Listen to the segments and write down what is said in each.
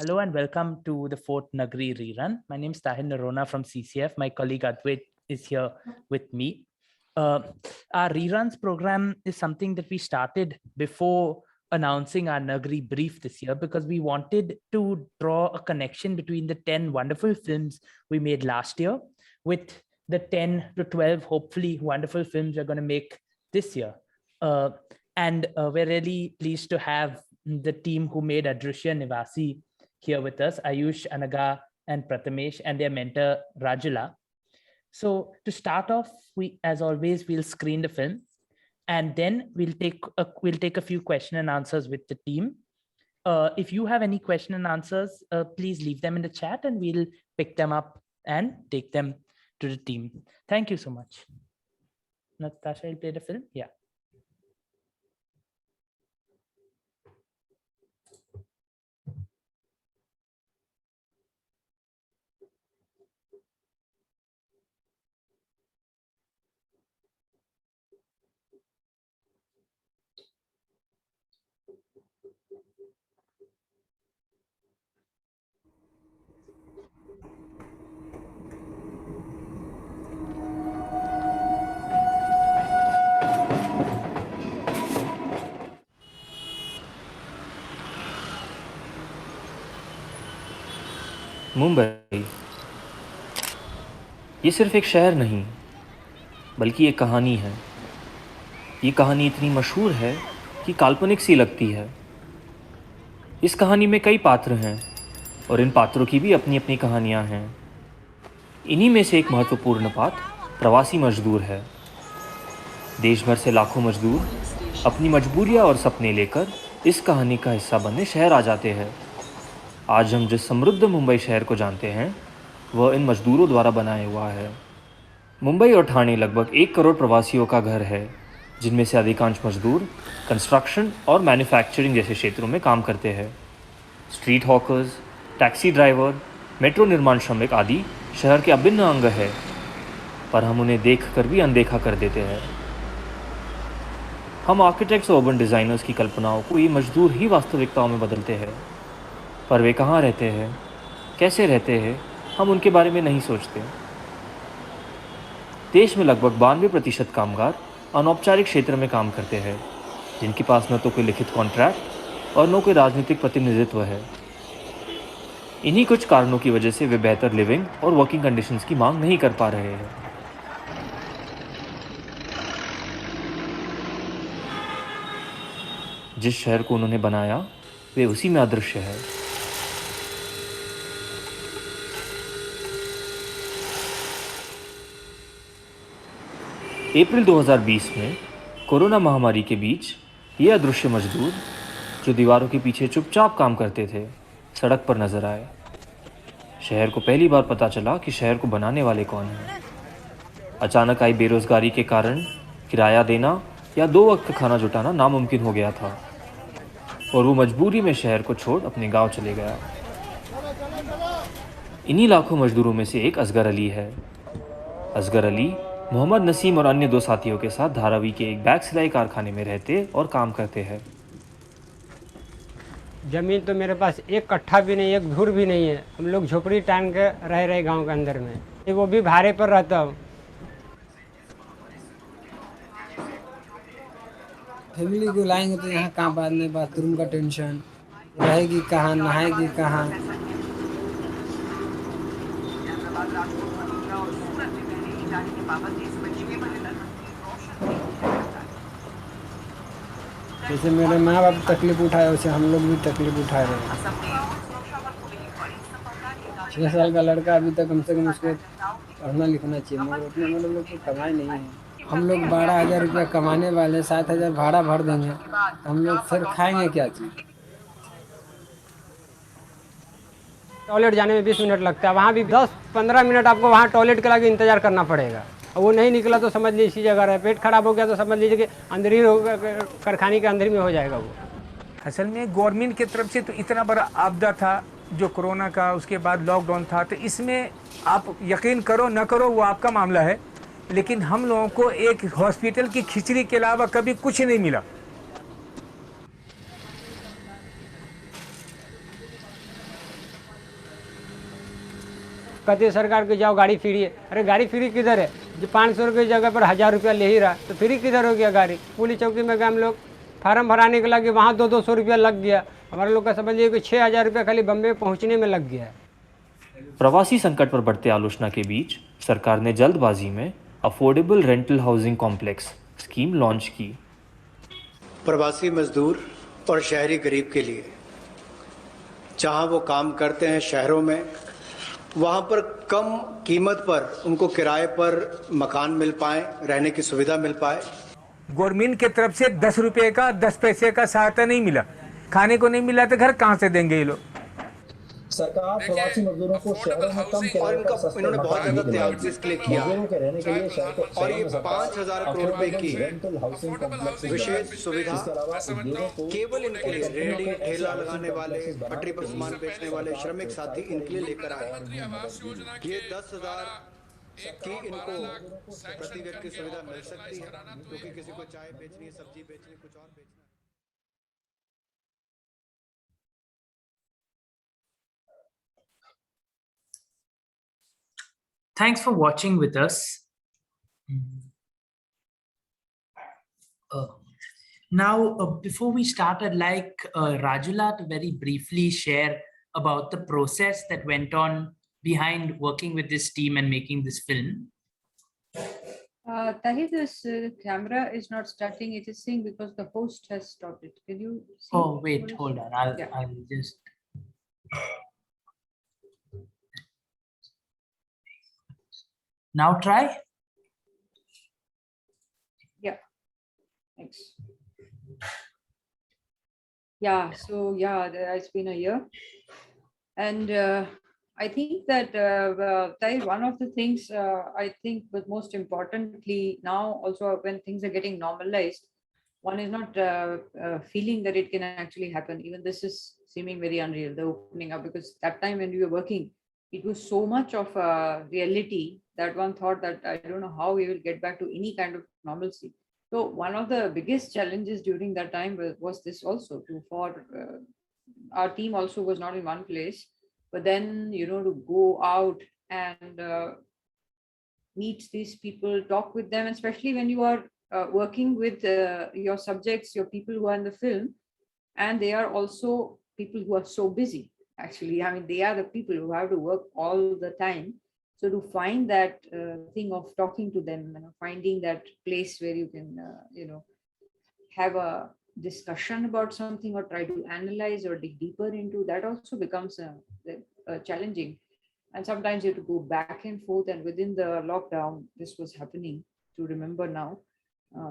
Hello and welcome to the fourth Nagri rerun. My name is Tahir Narona from CCF. My colleague Advait is here with me. Our reruns program is something that we started before announcing our Nagri brief this year because we wanted to draw a connection between the 10 wonderful films we made last year with the 10 to 12, hopefully, wonderful films we're going to make this year. And we're really pleased to have the team who made Adrishya Nivasi here with us, Ayush, Anaga, and Prathamesh, and their mentor, Rajula. So to start off, as always, we'll screen the film, and then we'll take a few question and answers with the team. If you have any question and answers, please leave them in the chat, and we'll pick them up and take them to the team. Thank you so much. Natasha, you'll play the film? Yeah. Mumbai ये सिर्फ एक शहर नहीं बल्कि एक कहानी है। ये कहानी इतनी मशहूर है कि काल्पनिक सी लगती है। इस कहानी में कई पात्र हैं और इन पात्रों की भी अपनी अपनी कहानियां हैं। इन्हीं में से एक महत्वपूर्ण पात्र प्रवासी मजदूर है। देश भर से लाखों मजदूर अपनी मजबूरियां और सपने लेकर इस कहानी का हिस्सा बनने शहर आ जाते हैं। आज हम जिस समृद्ध मुंबई शहर को जानते हैं वह इन मजदूरों द्वारा बनाया हुआ है। मुंबई और ठाणे लगभग 1 करोड़ प्रवासियों का घर है, जिनमें से अधिकांश मजदूर कंस्ट्रक्शन और मैन्युफैक्चरिंग जैसे क्षेत्रों में काम करते हैं। Street hawkers, taxi driver, metro निर्माण श्रमिक आदि शहर के अभिन्न अंग है, पर हम उन्हें देखकर भी अनदेखा कर देते हैं। हम आर्किटेक्ट्स और अर्बन डिज़ाइनर्स की कल्पनाओं को ये मजदूर ही वास्तविकताओं में बदलते हैं, पर वे कहाँ रहते हैं, कैसे रहते हैं, हम उनके बारे में नहीं सोचते। देश में लगभग 92% कामगार अनौपचारिक क्षेत्र में काम करते हैं, जिनके पास न तो कोई लिखित कॉन्ट्रैक्ट और न कोई राजनीतिक प्रतिनिधित्व है। इन्हीं कुछ कारणों की वजह से वे बेहतर लिविंग और वर्किंग कंडीशंस की मांग नहीं कर पा रहे हैं। जिस शहर को उन्होंने बनाया वे उसी में अदृश्य है। अप्रैल 2020 में कोरोना महामारी के बीच ये अदृश्य मजदूर जो दीवारों के पीछे चुपचाप काम करते थे, सड़क पर नजर आए। शहर को पहली बार पता चला कि शहर को बनाने वाले कौन हैं। अचानक आई बेरोजगारी के कारण किराया देना या 2 वक्त खाना जुटाना नामुमकिन हो गया था और वो मजबूरी में शहर को छोड़ अपने गांव चले गया। इन्हीं लाखों मजदूरों में से एक असगर अली है। असगर अली मोहम्मद नसीम और अन्य 2 साथियों के साथ धारावी के एक बैग सिलाई कारखाने में रहते और काम करते हैं। जमीन तो मेरे पास 1 कट्ठा भी नहीं, 1 धूर भी नहीं है। हम लोग झोपड़ी टांग के रह रहे गांव के अंदर में, वो भी भाड़े पर रहता हूँ। फैमिली को लाएंगे तो यहाँ कहाँ बाद में बाथरूम का टेंशन, रहेगी कहाँ, नहाएगी कहाँ। जैसे मेरे माँ बाप तकलीफ उठाए वैसे हम लोग भी तकलीफ उठा रहे हैं। 6 साल का लड़का अभी तक कम से कम उसको पढ़ना लिखना चाहिए, मगर उतने हम लोग की कमाई नहीं है। हम लोग 12,000 रुपया कमाने वाले, 7,000 भाड़ा भर देंगे, हम लोग फिर खाएंगे क्या चीज़। टॉयलेट जाने में 20 मिनट लगता है, वहाँ भी 10-15 मिनट आपको वहाँ टॉयलेट के लिए इंतजार करना पड़ेगा। और वो नहीं निकला तो समझ लीजिए इसी जगह रहे। पेट खराब हो गया तो समझ लीजिए कि अंदर ही होगा, कारखाने के अंदर में हो जाएगा वो। असल में गवर्नमेंट की तरफ से तो इतना बड़ा आपदा था जो कोरोना का, उसके बाद लॉकडाउन था, तो इसमें आप यकीन करो न करो वो आपका मामला है, लेकिन हम लोगों को एक हॉस्पिटल की खिचड़ी के अलावा कभी कुछ नहीं मिला। कहती है सरकार की जाओ गाड़ी फ्री है। अरे गाड़ी फ्री किधर है? जो 500 रुपये की जगह पर 1000 रुपया ले ही रहा, तो फ्री किधर हो गया गाड़ी? पुलिस चौकी में गए हम लोग, फार्म भराने के लगे, वहाँ 200 रुपया लग गया। हमारे लोग का समझिए कि 6000 रुपया खाली बम्बे पहुँचने में लग गया है। प्रवासी संकट पर बढ़ते आलोचना के बीच सरकार ने जल्दबाजी में affordable rental housing complex scheme launch की। प्रवासी मजदूर और शहरी गरीब के लिए जहां वो काम करते हैं शहरों में, वहां पर कम कीमत पर उनको किराए पर मकान मिल पाए, रहने की सुविधा मिल पाए। गवर्नमेंट की तरफ से 10 रुपए का 10 पैसे का सहायता नहीं मिला, खाने को नहीं मिला तो घर कहाँ से देंगे ये लोग? सरकार प्रवासी मजदूरों को शहरों में कम किराए पर सस्ते इन्होंने बहुत मकान ज्यादा त्याग दिलाए। इसके लिए किया मजदूरों के रहने के लिए शहर को और ये 5000 करोड़ रुपए की रेंटल हाउसिंग कॉम्प्लेक्स विशेष सुविधा इसके अलावा उद्योगों को केवल इनके लिए रेहड़ी ठेला लगाने वाले, पटरी पर सामान बेचने वाले श्रमिक साथी इनके लिए लेकर आए। ये 10,000 की इनको प्रति व्यक्ति सुविधा मिल सकती है, क्योंकि किसी को चाय बेचनी है, सब्जी बेचनी है, कुछ और बेचना है। Thanks for watching with us. Now, before we start, I'd like Rajula to very briefly share about the process that went on behind working with this team and making this film. Tahir, this camera is not starting. It is saying because the host has stopped it. Can you see? Oh, wait, hold on. I'll just. Now try. Yeah. Thanks. Yeah. So yeah, it's been a year, and I think that Tahir, one of the things I think, but most importantly now, also when things are getting normalized, one is not feeling that it can actually happen. Even this is seeming very unreal, the opening up, because that time when we were working, it was so much of a reality that one thought that I don't know how we will get back to any kind of normalcy. So one of the biggest challenges during that time was this also, for our team also was not in one place, but then, to go out and meet these people, talk with them, especially when you are working with your subjects, your people who are in the film, and they are also people who are so busy. Actually, I mean, they are the people who have to work all the time. So to find that thing of talking to them, finding that place where you can, have a discussion about something or try to analyze or dig deeper into, that also becomes challenging. And sometimes you have to go back and forth. And within the lockdown, this was happening, to remember now.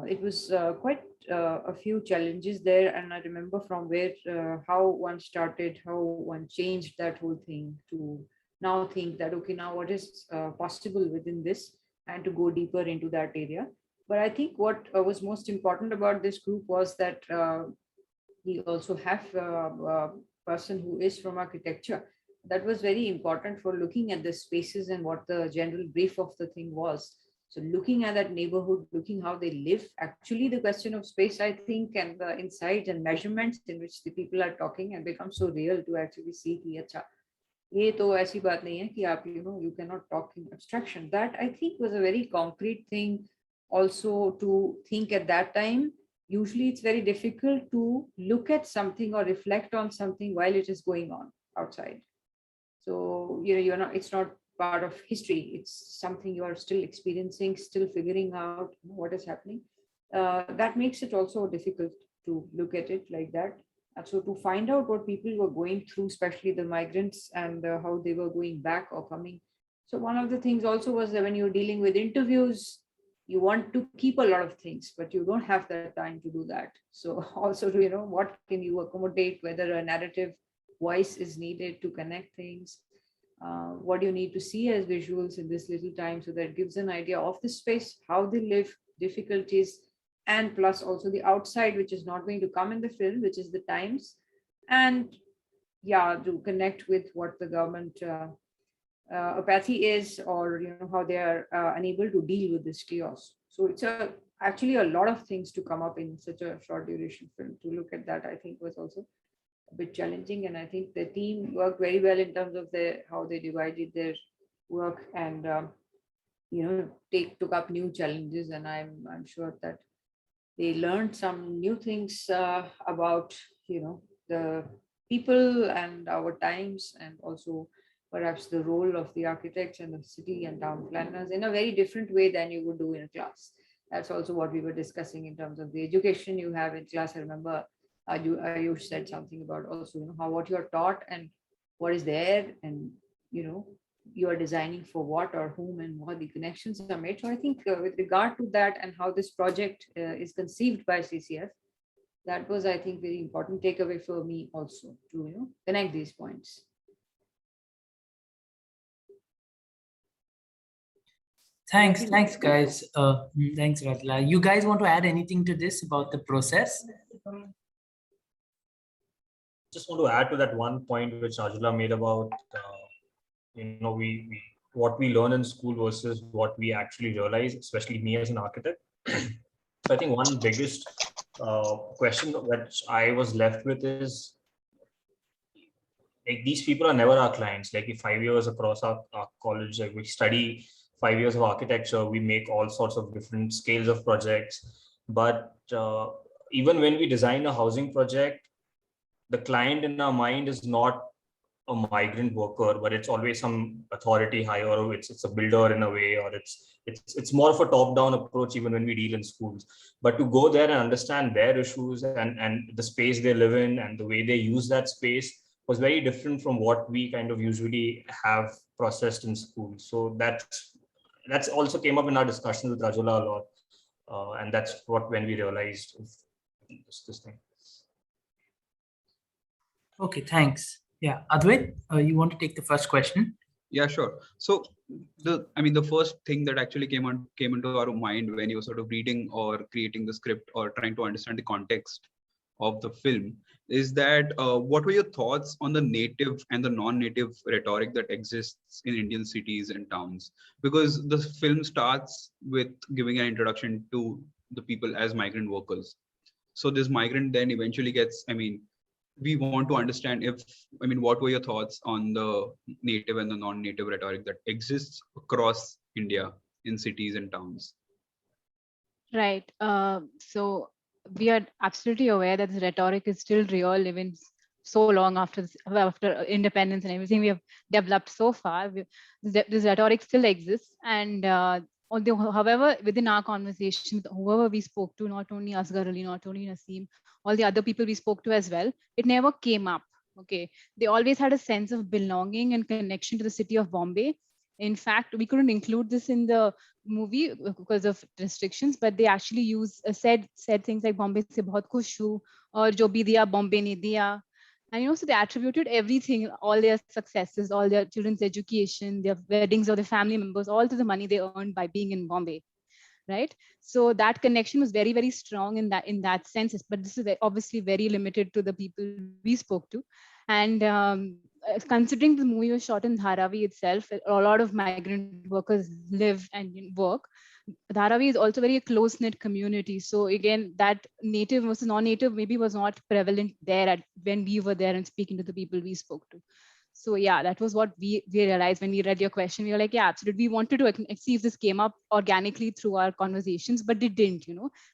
It was quite a few challenges there. And I remember from where, how one started, how one changed that whole thing to now think that, okay, now what is possible within this, and to go deeper into that area. But I think what was most important about this group was that we also have a person who is from architecture. That was very important for looking at the spaces and what the general brief of the thing was. So looking at that neighborhood, looking how they live, actually the question of space, I think, and the insights and measurements in which the people are talking, and become so real to actually see कि अच्छा ये तो ऐसी बात नहीं है कि आप you cannot talk in abstraction. That I think was a very concrete thing also to think at that time. Usually it's very difficult to look at something or reflect on something while it is going on outside. So you're not, it's not part of history, it's something you are still experiencing, still figuring out what is happening. That makes it also difficult to look at it like that. So to find out what people were going through, especially the migrants, and how they were going back or coming. So one of the things also was that when you're dealing with interviews, you want to keep a lot of things, but you don't have the time to do that. So also, what can you accommodate, whether a narrative voice is needed to connect things, what you need to see as visuals in this little time, so that it gives an idea of the space, how they live, difficulties, and plus also the outside, which is not going to come in the film, which is the times, and to connect with what the government apathy is, or how they are unable to deal with this chaos. So it's actually a lot of things to come up in such a short duration film. To look at that, I think, was also a bit challenging, and I think the team worked very well in terms of how they divided their work and took up new challenges, and I'm sure that they learned some new things about the people and our times, and also perhaps the role of the architects and the city and town planners in a very different way than you would do in a class. That's also what we were discussing in terms of the education you have in class. I remember you said something about also how what you're taught and what is there, and you are designing for what or whom and what the connections are made. So I think with regard to that and how this project is conceived by CCF, that was, I think, very important takeaway for me also to connect these points. Thanks, guys. Thanks, Ratla. You guys want to add anything to this about the process? Just want to add to that one point which Rajula made about we what we learn in school versus what we actually realize, especially me as an architect. So I think one biggest question which I was left with is, like, these people are never our clients. Like, if 5 years across our college, like, we study 5 years of architecture, we make all sorts of different scales of projects. But even when we design a housing project, the client in our mind is not a migrant worker, but it's always some authority higher, or it's a builder in a way, or it's more of a top-down approach even when we deal in schools. But to go there and understand their issues and the space they live in and the way they use that space was very different from what we kind of usually have processed in school. So that's also came up in our discussions with Rajula a lot, and that's when we realized this thing. Okay, thanks. Yeah, Advait, you want to take the first question? Yeah, sure. So the first thing that actually came into our mind when you were sort of reading or creating the script or trying to understand the context of the film is that what were your thoughts on the native and the non-native rhetoric that exists in Indian cities and towns? Because the film starts with giving an introduction to the people as migrant workers. So this migrant then eventually gets, we want to understand what were your thoughts on the native and the non-native rhetoric that exists across India in cities and towns? Right. So we are absolutely aware that the rhetoric is still real even so long after independence and everything we have developed so far. This rhetoric still exists, and however, within our conversation with whoever we spoke to, not only Asghar Ali, not only Naseem, all the other people we spoke to as well, it never came up. Okay, they always had a sense of belonging and connection to the city of Bombay. In fact, we couldn't include this in the movie because of restrictions, but they actually said things like Bombay se bahut khush hu, or jo bhi diya Bombay ne diya. And so they attributed everything, all their successes, all their children's education, their weddings of their family members, all to the money they earned by being in Bombay, right? So that connection was very, very strong in that sense. But this is obviously very limited to the people we spoke to. And considering the movie was shot in Dharavi itself, a lot of migrant workers live and work. Dharavi is also very close-knit community. So again, that native versus non-native maybe was not prevalent there when we were there and speaking to the people we spoke to. So yeah, that was what we realized when we read your question. We were like, yeah, absolutely. We wanted to see if this came up organically through our conversations, but it didn't,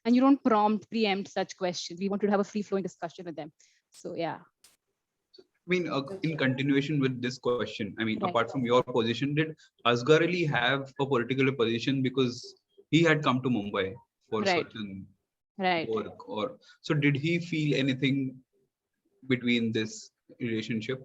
and you don't preempt such questions. We wanted to have a free-flowing discussion with them. So yeah. In continuation with this question, Right. Apart from your position, did Asghar Ali have a particular position because he had come to Mumbai for certain work, or so did he feel anything between this relationship?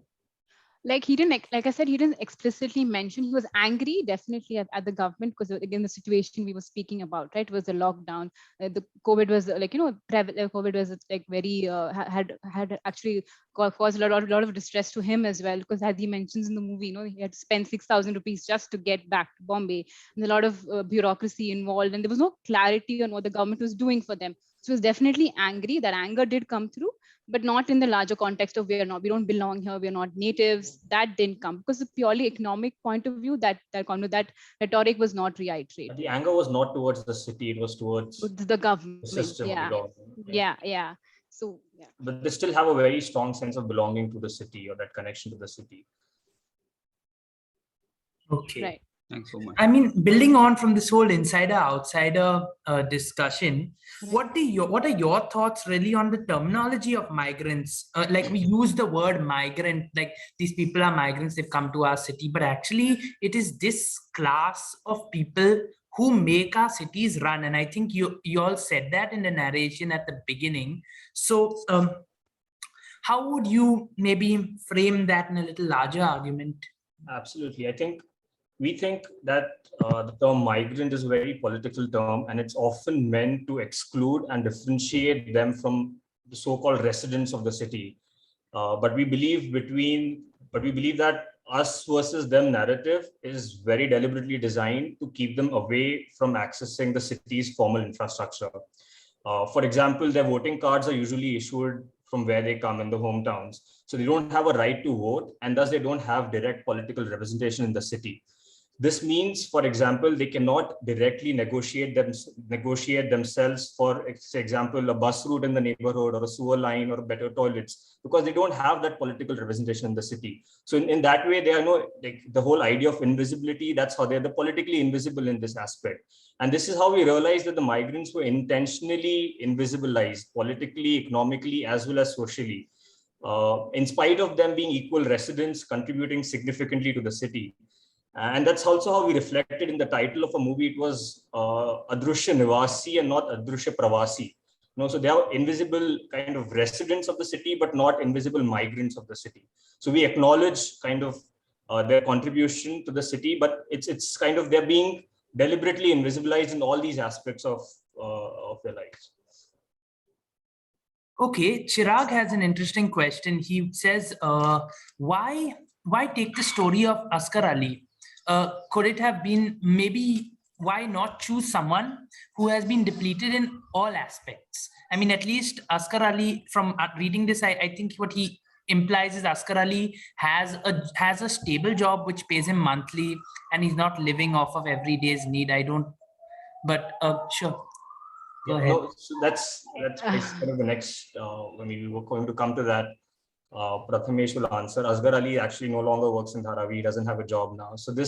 Like he didn't, like I said, he didn't explicitly mention. He was angry, definitely, at the government because again the situation we were speaking about, right? It was the lockdown. The COVID was COVID was like very had actually caused a lot of distress to him as well, because as he mentions in the movie, he had to spend 6,000 rupees just to get back to Bombay, and a lot of bureaucracy involved, and there was no clarity on what the government was doing for them. So he was definitely angry. That anger did come through, but not in the larger context of we don't belong here, we're not natives. That didn't come because the purely economic point of view, that rhetoric was not reiterated. The anger was not towards the city; it was towards the government. The system. Yeah. So yeah. But they still have a very strong sense of belonging to the city, or that connection to the city. Okay. Right. Thanks so much. I mean, building on from this whole insider-outsider discussion, Right. what are your thoughts really on the terminology of migrants? Like we use the word migrant, like these people are migrants, they've come to our city, but actually it is this class of people who make our cities run. And I think you all said that in the narration at the beginning. So how would you maybe frame that in a little larger argument? Absolutely. We think that the term migrant is a very political term, and it's often meant to exclude and differentiate them from the so-called residents of the city. But we believe that us versus them narrative is very deliberately designed to keep them away from accessing the city's formal infrastructure. For example, their voting cards are usually issued from where they come in the hometowns. So they don't have a right to vote, and thus they don't have direct political representation in the city. This means, for example, they cannot directly negotiate themselves for example, a bus route in the neighborhood or a sewer line or better toilets, because they don't have that political representation in the city. So in that way, they are the whole idea of invisibility, that's how they're the politically invisible in this aspect. And this is how we realized that the migrants were intentionally invisibilized politically, economically, as well as socially, in spite of them being equal residents contributing significantly to the city. And that's also how we reflected in the title of a movie. It was Adrushya Nivasi and not Adrushya Pravasi. So they are invisible kind of residents of the city, but not invisible migrants of the city. So we acknowledge kind of their contribution to the city, but it's kind of they're being deliberately invisibilized in all these aspects of their lives. Okay, Chirag has an interesting question. He says, why take the story of Asghar Ali? Could it have been maybe why not choose someone who has been depleted in all aspects? I mean, at least Asghar Ali, from reading this, I think what he implies is Asghar Ali has a stable job which pays him monthly, and he's not living off of every day's need. I don't, but sure. Go ahead. No, so that's kind of the next. We were going to come to that. Prathamesh will answer. Asghar Ali actually no longer works in Dharavi. He doesn't have a job now. So the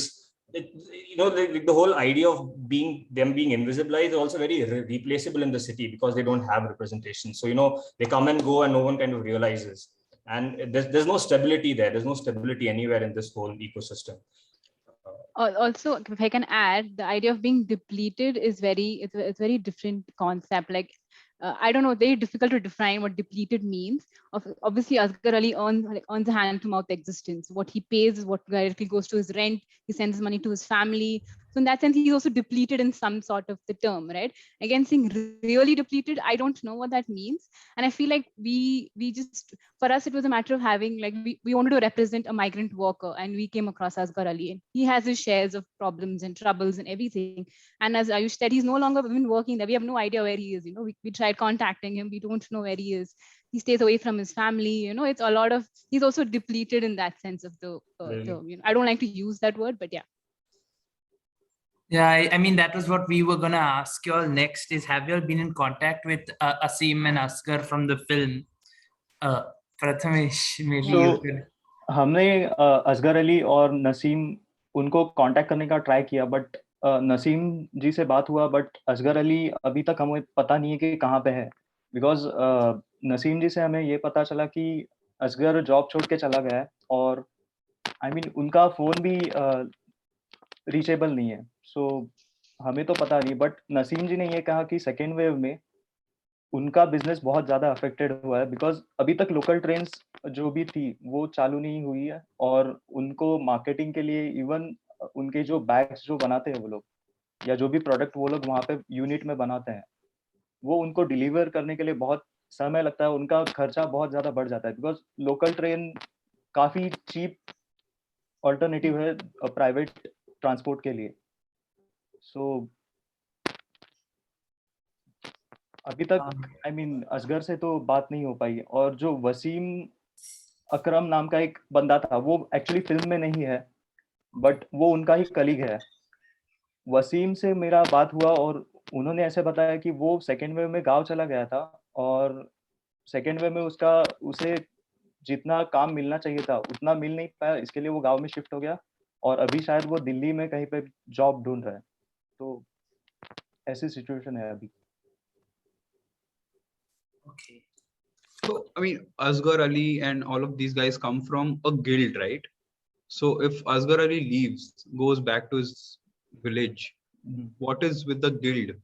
whole idea of them being invisibilized is also very replaceable in the city because they don't have representation. So they come and go and no one kind of realizes. And there's no stability there. There's no stability anywhere in this whole ecosystem. Also, if I can add, the idea of being depleted is it's very different concept. Like, I don't know, very difficult to define what depleted means. Obviously, Asghar Ali earns a hand-to-mouth existence. What he pays is what directly goes to his rent. He sends money to his family. So in that sense, he's also depleted in some sort of the term, right? Again, saying really depleted, I don't know what that means. And I feel like we just, for us, it was a matter of having, like, we wanted to represent a migrant worker, and we came across Asghar Ali. And he has his shares of problems and troubles and everything. And as Ayush said, he's no longer even working there. We have no idea where he is. We tried contacting him. We don't know where he is. He stays away from his family. It's a lot of, he's also depleted in that sense of the term. I don't like to use that word, but yeah. Yeah, I mean, that was what we were going to ask you all next is, have you all been in contact with Asim and Asghar from the film? Prathamesh, maybe you could. हमने असगर अली और नसीम उनको contact करने का try किया, but Naseem जी से बात हुआ, but Asghar Ali अभी तक हमें पता नहीं है कि कहाँ पे है, बिकॉज नसीम जी से हमें ये पता चला कि असगर जॉब छोड़ के चला गया है, और आई मीन उनका फ़ोन भी रीचेबल नहीं है. सो हमें तो पता नहीं, बट नसीम जी ने ये कहा कि सेकेंड वेव में उनका बिजनेस बहुत ज़्यादा अफेक्टेड हुआ है, बिकॉज अभी तक लोकल ट्रेन्स जो भी थी वो चालू नहीं हुई है, और उनको मार्केटिंग के लिए इवन उनके जो बैग्स जो बनाते हैं वो लोग, या जो भी प्रोडक्ट वो लोग वहाँ पे यूनिट में बनाते हैं, वो उनको डिलीवर करने के लिए बहुत समय लगता है. उनका खर्चा बहुत ज़्यादा बढ़ जाता है, बिकॉज लोकल ट्रेन काफ़ी चीप ऑल्टरनेटिव है प्राइवेट ट्रांसपोर्ट के लिए. सो अभी तक आई मीन असगर से तो बात नहीं हो पाई. और जो वसीम अकरम नाम का एक बंदा था, वो एक्चुअली फिल्म में नहीं है, बट वो उनका ही कलीग है. वसीम से मेरा बात हुआ और उन्होंने ऐसे बताया कि वो सेकेंड वेव में गांव चला गया था, और सेकेंड वेव में उसे जितना काम मिलना चाहिए था उतना मिल नहीं पाया, इसके लिए वो गांव में शिफ्ट हो गया. और अभी शायद वो दिल्ली में कहीं पे जॉब ढूंढ रहा है, तो ऐसी सिचुएशन है अभी। Okay. So, I mean, Asghar Ali and all of these guys come from a guild, right? So if Asghar Ali leaves, goes back to his village, what is with the guild?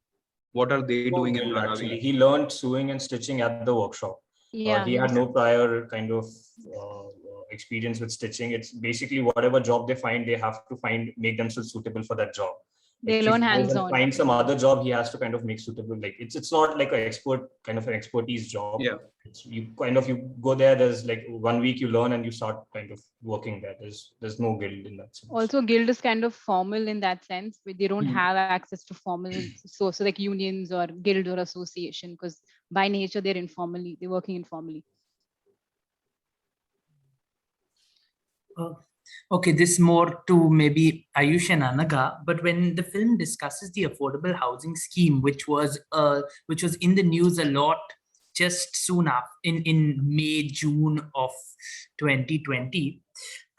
What are they doing in Marawi? Actually, he learned sewing and stitching at the workshop. Yeah, He had no prior kind of experience with stitching. It's basically whatever job they find, they have to make themselves suitable for that job. They learn hands-on. Find some other job, he has to kind of make suitable. Like it's not like an expert kind of an expertise job. Yeah. It's you go there. There's like 1 week you learn and you start kind of working there. There's no guild in that sense. Also, guild is kind of formal in that sense, but they don't have access to formal so like unions or guild or association, because by nature they're working informally. Okay, this more to maybe Ayush and Anaga, but when the film discusses the affordable housing scheme, which was in the news a lot just soon after in May, June of 2020,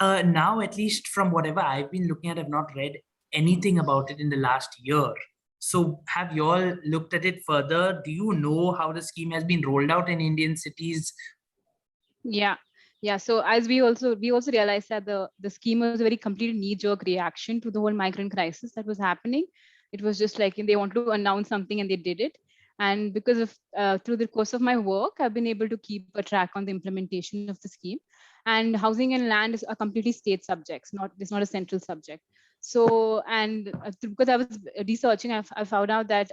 now at least from whatever I've been looking at, I've not read anything about it in the last year. So have you all looked at it further? Do you know how the scheme has been rolled out in Indian cities? Yeah. So as we also realized that the scheme was a very complete knee-jerk reaction to the whole migrant crisis that was happening. It was just like they wanted to announce something and they did it. And because of through the course of my work, I've been able to keep a track on the implementation of the scheme. And housing and land is a completely state subjects. It's not a central subject. So, and because I was researching, I found out that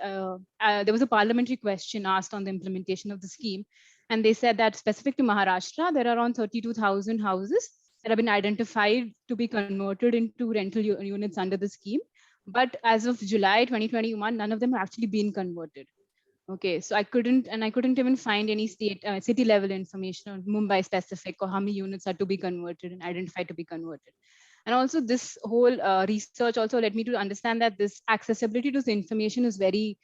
there was a parliamentary question asked on the implementation of the scheme. And they said that specific to Maharashtra, there are around 32,000 houses that have been identified to be converted into rental units under the scheme. But as of July 2021, none of them have actually been converted. Okay, so I couldn't even find any city level information on Mumbai specific or how many units are to be converted and identified to be converted. And also this whole research also led me to understand that this accessibility to the information is very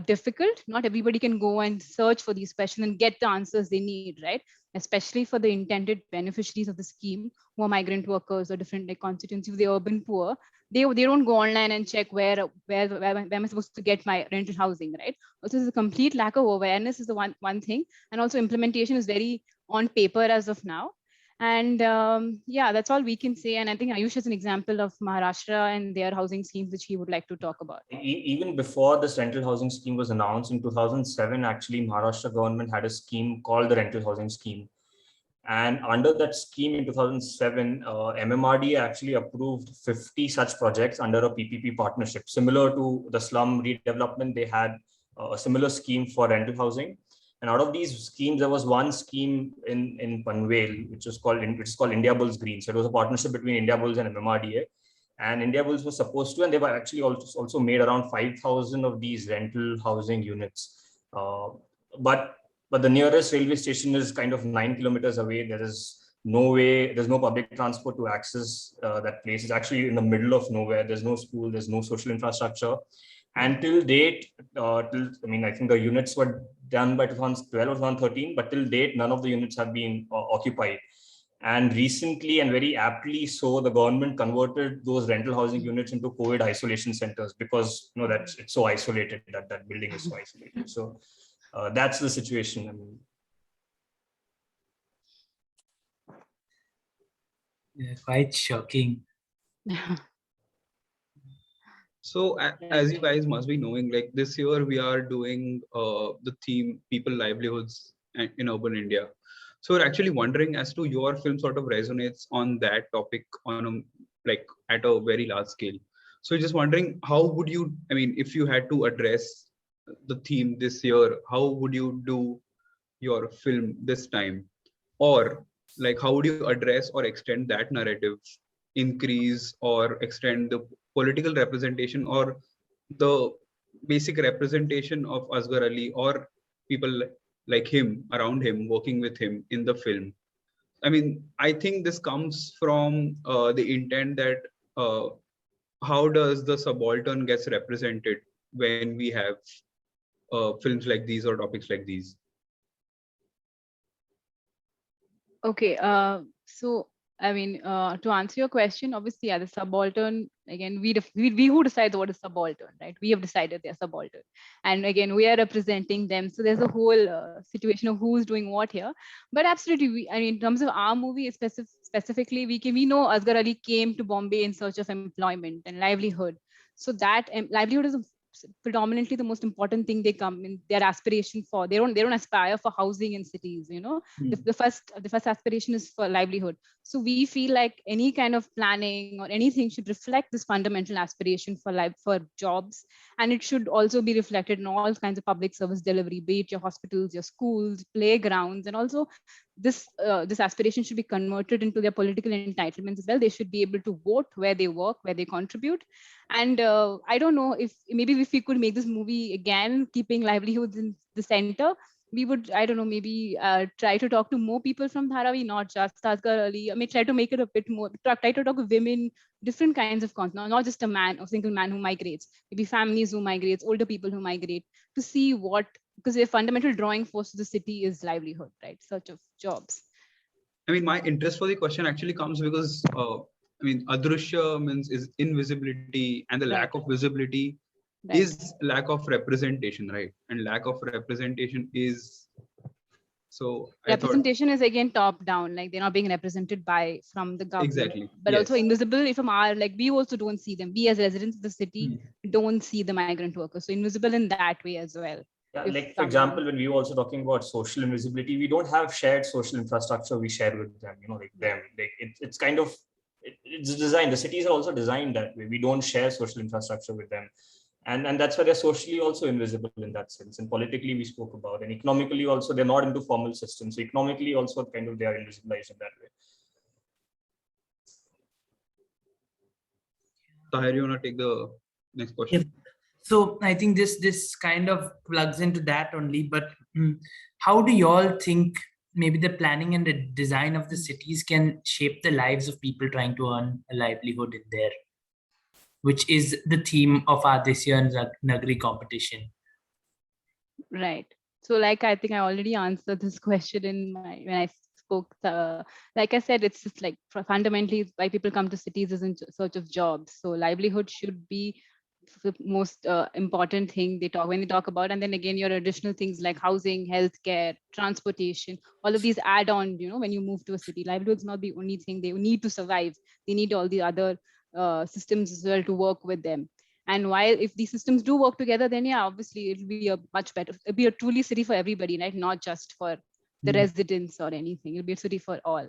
difficult. Not everybody can go and search for these questions and get the answers they need, right? Especially for the intended beneficiaries of the scheme, who are migrant workers or different constituencies, the urban poor. They don't go online and check where am I supposed to get my rental housing, right? Also, there's a complete lack of awareness is the one thing, and also implementation is very on paper as of now. And yeah, that's all we can say. And I think Ayush is an example of Maharashtra and their housing schemes, which he would like to talk about. Even before this rental housing scheme was announced in 2007, actually, Maharashtra government had a scheme called the rental housing scheme. And under that scheme in 2007, MMRDA actually approved 50 such projects under a PPP partnership. Similar to the slum redevelopment, they had a similar scheme for rental housing. And out of these schemes, there was one scheme in Panvel, which is called Indiabulls Green. So it was a partnership between Indiabulls and MMRDA. And Indiabulls was supposed to, and they were actually also made around 5,000 of these rental housing units. But the nearest railway station is kind of 9 kilometers away. There is no way, there's no public transport to access that place. It's actually in the middle of nowhere. There's no school, there's no social infrastructure. And till date, I think the units were done by 2012 or 2013, but till date, none of the units have been occupied. And recently, and very aptly so, the government converted those rental housing units into COVID isolation centers because it's so isolated, that building is so isolated. So that's the situation. I mean, yeah, quite shocking. So as you guys must be knowing, like this year we are doing the theme people livelihoods in urban India. So we're actually wondering as to your film sort of resonates on that topic on at a very large scale. So just wondering, how would you, if you had to address the theme this year, how would you do your film this time? Or how would you address or extend that narrative, increase or extend the political representation or the basic representation of Asghar Ali or people like him, around him, working with him in the film? I think this comes from the intent that how does the subaltern gets represented when we have films like these or topics like these? Okay, so I mean, to answer your question, obviously, yeah, the subaltern, again, we who decides what is subaltern, right? We have decided they're subaltern. And again, we are representing them. So there's a whole situation of who's doing what here. But absolutely, I mean, in terms of our movie specifically, we know Asghar Ali came to Bombay in search of employment and livelihood. So that livelihood is predominantly the most important thing they come in their aspiration for. They don't aspire for housing in cities, the first aspiration is for livelihood. So we feel like any kind of planning or anything should reflect this fundamental aspiration for jobs, and it should also be reflected in all kinds of public service delivery, be it your hospitals, your schools, playgrounds, and also this aspiration should be converted into their political entitlements as well. They should be able to vote where they work, where they contribute. And I don't know if we could make this movie again, keeping livelihoods in the center, we would, I don't know, maybe try to talk to more people from Dharavi, not just Asghar Ali. I mean, try to make it a bit more, try to talk to women, different kinds of content, not just a single man who migrates, maybe families who migrate, older people who migrate, to see what, because the fundamental drawing force of the city is livelihood, right? Search of jobs. I mean, my interest for the question actually comes because, I mean, adrushya means is invisibility, and the lack of visibility is lack of representation, right? And lack of representation is, so representation is again top down, like they're not being represented from the government. Exactly. But also invisible from our, like we also don't see them. We as residents of the city don't see the migrant workers. So invisible in that way as well. Yeah, like for example, when we were also talking about social invisibility, we don't have shared social infrastructure we share with them, like them. Like it's kind of, it's designed, the cities are also designed that way. We don't share social infrastructure with them. And that's why they're socially also invisible in that sense. And politically we spoke about, and economically also, they're not into formal systems. So economically also kind of they are invisibilized in that way. Tahir, you want to take the next question? So I think this kind of plugs into that only, but how do you all think maybe the planning and the design of the cities can shape the lives of people trying to earn a livelihood in there, which is the theme of our this year's Nagri competition? Right. So like, I think I already answered this question when I spoke. Like I said, it's just like fundamentally why people come to cities is in search of jobs. So livelihood should be the most important thing when they talk about. And then again, your additional things like housing, healthcare, transportation, all of these add on, when you move to a city. Livelihood is not the only thing they need to survive. They need all the other systems as well to work with them. And while if these systems do work together, then yeah, obviously it'll be a much better, it'll be a truly city for everybody, right? Not just for the residents or anything. It'll be a city for all.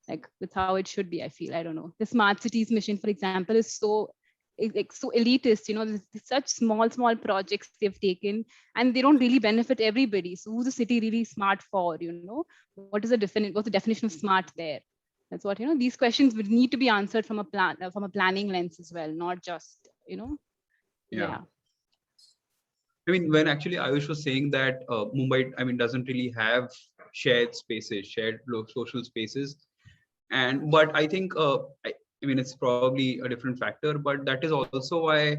Like that's how it should be, I feel. I don't know. The smart cities mission, for example, is so elitist, such small projects they've taken, and they don't really benefit everybody. So who's the city really smart for? What's the definition of smart there? That's what, these questions would need to be answered from a planning lens as well, not just, Yeah. I mean, when actually Ayush was saying that Mumbai, I mean, doesn't really have shared spaces, shared social spaces. But I think, I mean, it's probably a different factor, but that is also why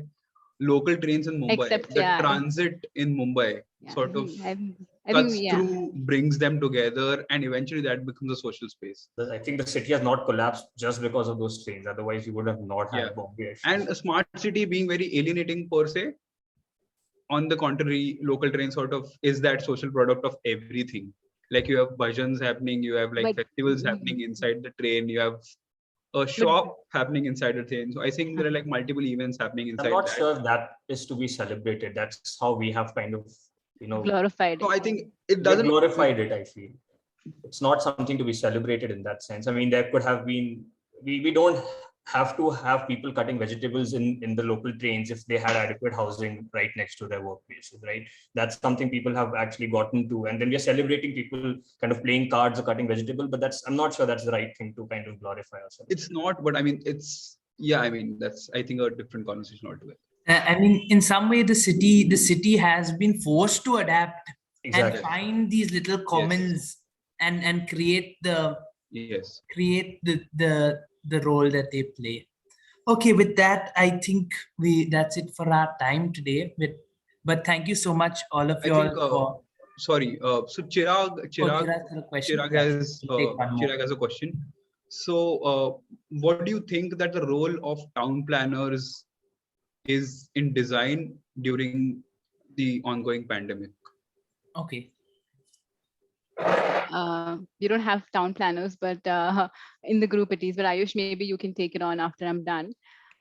local trains in Mumbai, transit in Mumbai sort of cuts through, brings them together, and eventually that becomes a social space. I think the city has not collapsed just because of those trains. Otherwise, you would have not had Bombay. And a smart city being very alienating per se. On the contrary, local train sort of is that social product of everything. Like you have bhajans happening, you have like festivals happening inside the train, you have a shop happening inside the train. So I think there are like multiple events happening inside. I'm not sure that is to be celebrated. That's how we have kind of, glorified it. So I think it doesn't glorified it. I feel it's not something to be celebrated in that sense. I mean, there could have been. We don't have to have people cutting vegetables in the local trains if they had adequate housing right next to their workplaces, right? That's something people have actually gotten to. And then we're celebrating people kind of playing cards or cutting vegetable, but I'm not sure that's the right thing to kind of glorify ourselves. It's not, but I mean, I mean, that's, I think, a different conversation altogether. I mean, in some way, the city has been forced to adapt and find these little commons and create the the role that they play. Okay, with that, I think that's it for our time today. But thank you so much, all of you all. Sorry, so Chirag has a question. So what do you think that the role of town planners is in design during the ongoing pandemic? Okay. We don't have town planners, but in the group it is. But Ayush, maybe you can take it on after I'm done.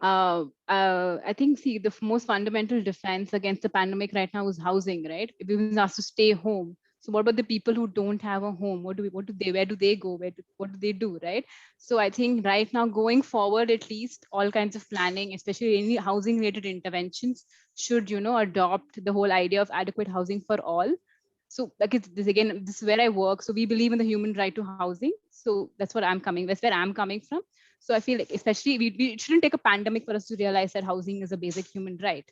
I think, see, the most fundamental defense against the pandemic right now is housing, right? Everyone's asked to stay home. So what about the people who don't have a home? Where do they go? What do they do, right? So I think right now, going forward, at least all kinds of planning, especially any housing related interventions, should, adopt the whole idea of adequate housing for all. So like this is where I work. So we believe in the human right to housing. So that's where I'm coming from. So I feel like, especially we shouldn't take a pandemic for us to realize that housing is a basic human right.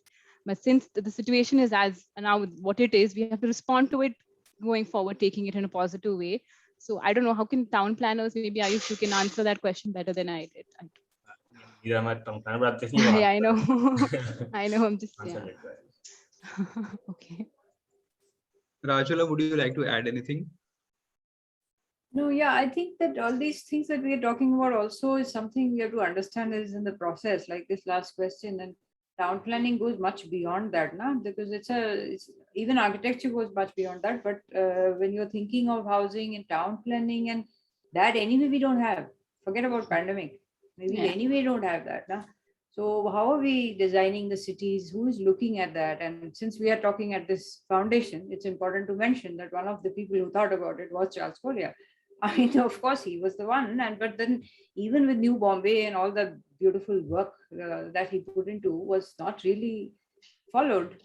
But since the situation is as now what it is, we have to respond to it going forward, taking it in a positive way. So I don't know, how can town planners, maybe Ayush, you can answer that question better than I did. Yeah, I'm a town planner, but definitely Yeah, I know. I know, I'm just, answer yeah. like that. Okay. Rajula, would you like to add anything? No, yeah, I think that all these things that we are talking about also is something we have to understand is in the process, like this last question. And town planning goes much beyond that, na? Because even architecture goes much beyond that. But when you're thinking of housing and town planning, and that anyway we don't have. Forget about pandemic. Maybe Yeah. anyway don't have that, na? So how are we designing the cities? Who is looking at that? And since we are talking at this foundation, it's important to mention that one of the people who thought about it was Charles Collier. I mean, of course, he was the one. But then even with New Bombay and all the beautiful work that he put into was not really followed.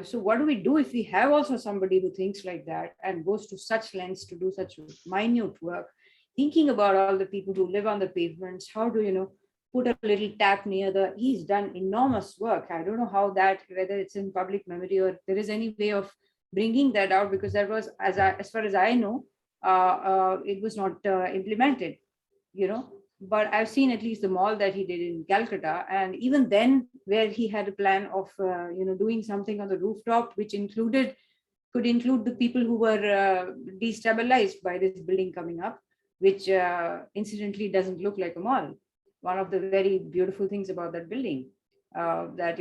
So what do we do if we have also somebody who thinks like that and goes to such lengths to do such minute work, thinking about all the people who live on the pavements? How do put a little tap near he's done enormous work. I don't know how that, whether it's in public memory or there is any way of bringing that out, because that was, as far as I know, it was not implemented, but I've seen at least the mall that he did in Calcutta. And even then, where he had a plan of, doing something on the rooftop, which could include the people who were destabilized by this building coming up, which incidentally doesn't look like a mall. One of the very beautiful things about that building, that,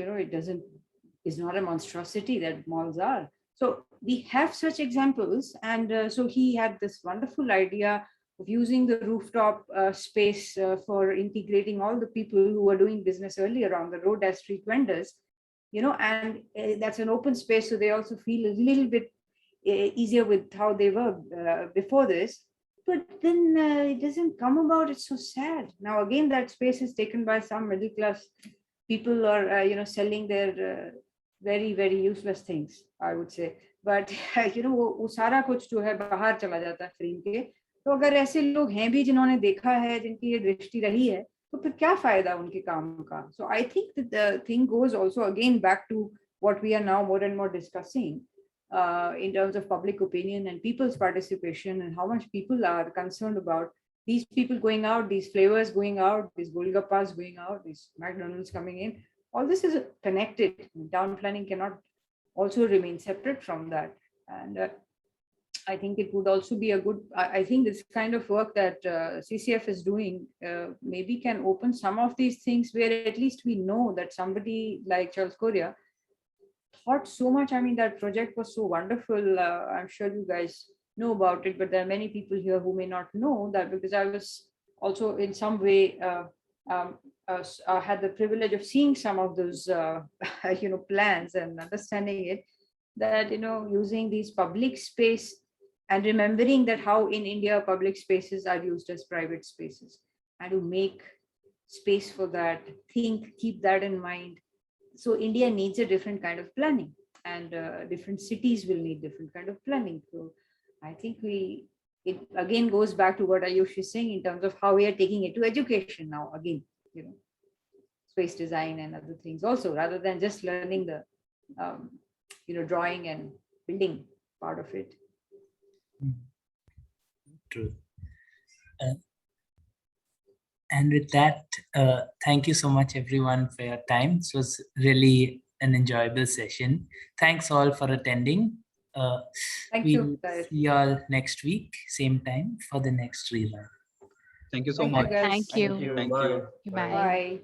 is not a monstrosity that malls are. So we have such examples. And so he had this wonderful idea of using the rooftop space for integrating all the people who were doing business earlier on the road as street vendors, and that's an open space. So they also feel a little bit easier with how they were before this. But then it doesn't come about. It's so sad. Now, again, that space is taken by some middle class people, or, selling their very, very useless things, I would say. But वो सारा कुछ जो है बाहर चला जाता है frame के. तो अगर ऐसे लोग हैं भी जिन्होंने देखा है, जिनकी ये दृष्टि रही है, तो फिर क्या फायदा उनके काम का? So I think that the thing goes also again back to what we are now more and more discussing in terms of public opinion and people's participation, and how much people are concerned about these people going out, these flavors going out, these Golgappas going out, these McDonald's coming in. All this is connected. Town planning cannot also remain separate from that. And I think it would also be a good, I think this kind of work that CCF is doing maybe can open some of these things where at least we know that somebody like Charles Collier thought so much. I mean, that project was so wonderful. I'm sure you guys know about it, but there are many people here who may not know that, because I was also in some way had the privilege of seeing some of those plans and understanding it, that using these public space and remembering that how in India public spaces are used as private spaces, and to make space for that, keep that in mind. So India needs a different kind of planning, and different cities will need different kind of planning. So I think it again goes back to what Ayush is saying in terms of how we are taking it to education now again, space design and other things also, rather than just learning the drawing and building part of it. True. And with that, thank you so much everyone for your time. It was really an enjoyable session. Thanks all for attending. Thank we'll you. see you all next week, same time, for the next rerun. Thank you so Thank you, much. guys. Thank you. Thank Bye. you. Bye. Bye.